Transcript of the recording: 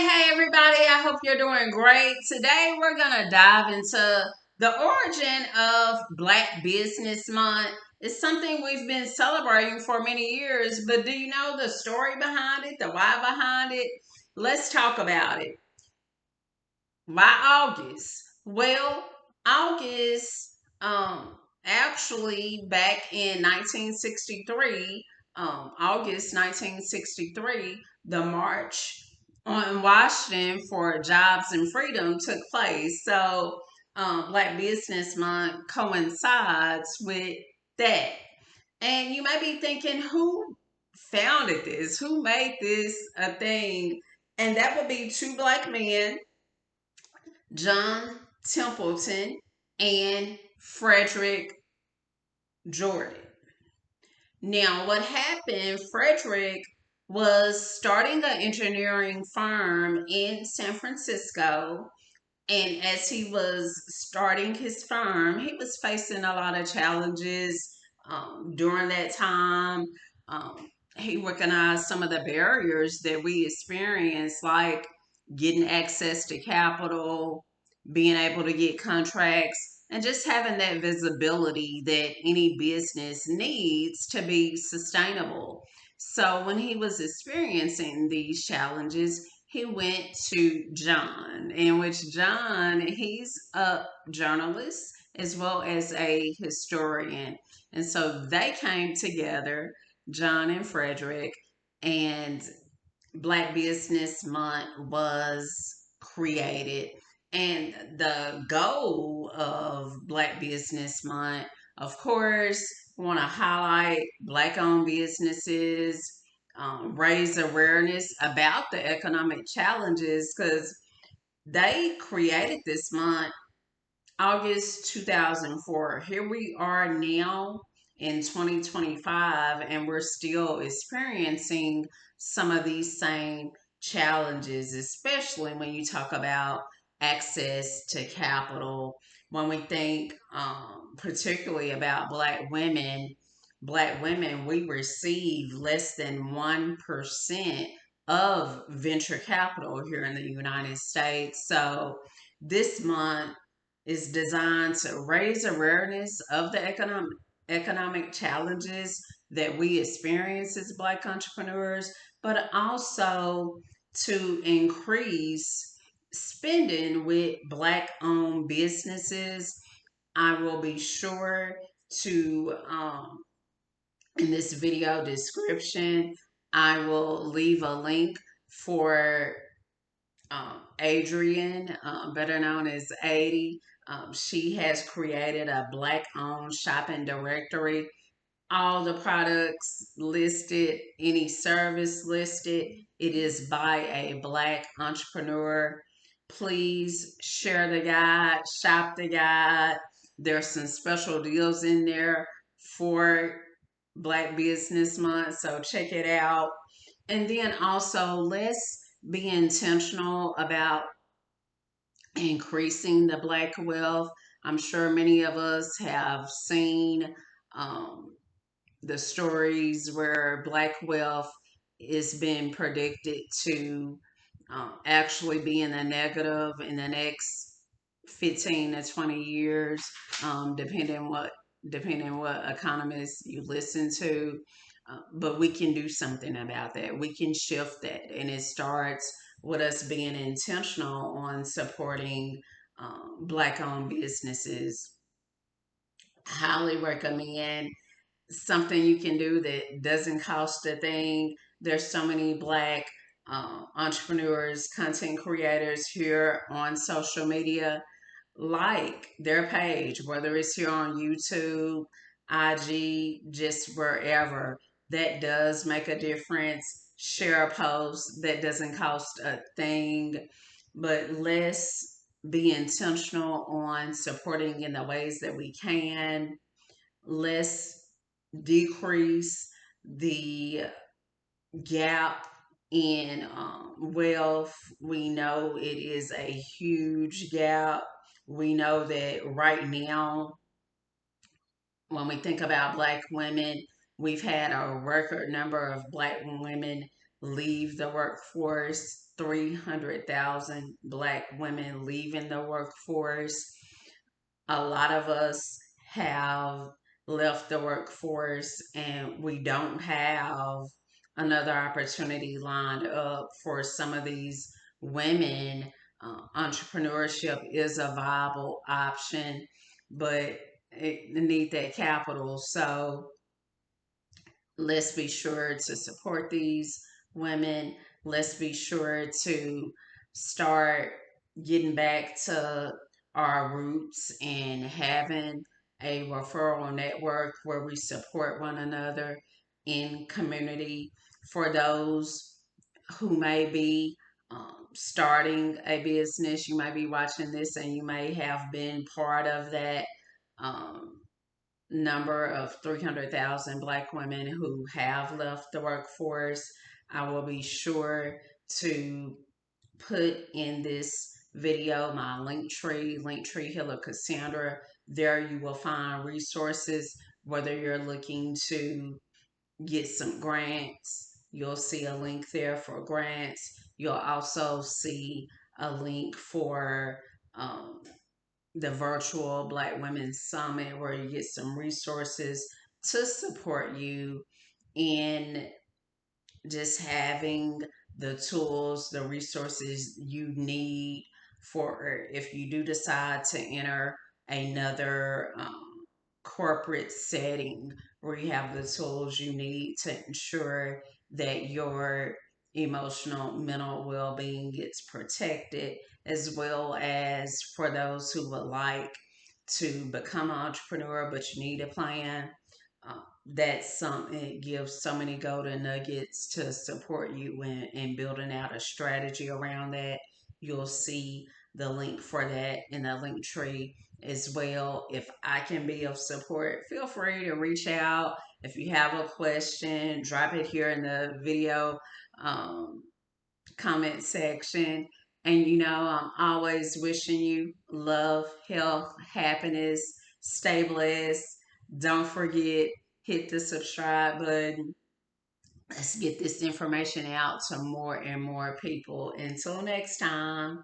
Hey, everybody. I hope you're doing great. Today, we're going to dive into the origin of Black Business Month. It's something we've been celebrating for many years, but do you know the story behind it, the why behind it? Let's talk about it. Why August? Well, August, actually, back in 1963, August 1963, the March on Washington for Jobs and Freedom took place. So, Black Business Month coincides with that. And you may be thinking, who founded this? Who made this a thing? And that would be two black men, John Templeton and Frederick Jordan. Now, what happened, Frederick was starting an engineering firm in San Francisco. And as he was starting his firm, he was facing a lot of challenges during that time. Um, he recognized some of the barriers that we experience, like getting access to capital, being able to get contracts, and just having that visibility that any business needs to be sustainable. So when he was experiencing these challenges, he went to John, in which John, he's a journalist as well as a historian. And so they came together, John and Frederick, and Black Business Month was created. And the goal of Black Business Month, of course, we want to highlight Black owned businesses, raise awareness about the economic challenges because they created this month August 2004. Here we are now in 2025, and we're still experiencing some of these same challenges, especially when you talk about access to capital. When we think particularly about Black women, we receive less than 1% of venture capital here in the United States. So this month is designed to raise awareness of the economic challenges that we experience as Black entrepreneurs, but also to increase spending with Black owned businesses. I will be sure to, in this video description, I will leave a link for Adrienne, better known as 80. She has created a Black owned shopping directory. All the products listed, any service listed, it is by a Black entrepreneur. Please share the guide, shop the guide. There's some special deals in there for Black Business Month, so check it out. And then also, let's be intentional about increasing the Black wealth. I'm sure many of us have seen um, the stories where Black wealth is being predicted to actually be in the negative in the next 15 to 20 years, depending what economists you listen to. But we can do something about that. We can shift that, and it starts with us being intentional on supporting Black-owned businesses. Highly recommend something you can do that doesn't cost a thing. There's so many Black entrepreneurs, content creators here on social media. Like their page, whether it's here on YouTube, IG, just wherever. That does make a difference. Share a post that doesn't cost a thing, but let's be intentional on supporting in the ways that we can. Let's decrease the gap in wealth. We know it is a huge gap. We know that right now, when we think about Black women, we've had a record number of Black women leave the workforce, 300,000 Black women leaving the workforce. A lot of us have left the workforce and we don't have another opportunity lined up for some of these women. Entrepreneurship is a viable option, but it need that capital. So let's be sure to support these women. Let's be sure to start getting back to our roots and having a referral network where we support one another in community. For those who may be starting a business, you may be watching this and you may have been part of that. Um, Number of 300,000 Black women who have left the workforce. I will be sure to put in this video my Linktree Healer Cassandra. There you will find resources, whether you're looking to get some grants. You'll see a link there for grants. You'll also see a link for um, the virtual Black Women's Summit where you get some resources to support you in just having the tools, the resources you need for if you do decide to enter another corporate setting where you have the tools you need to ensure that your emotional, mental well being gets protected, as well as for those who would like to become an entrepreneur but you need a plan. That's something, it gives so many golden nuggets to support you in building out a strategy around that. You'll see the link for that in the link tree as well. If I can be of support, feel free to reach out. If you have a question, drop it here in the video um, comment section. And I'm always wishing you love, health, happiness, stay blessed. Don't forget, hit the subscribe button. Let's get this information out to more and more people. Until next time.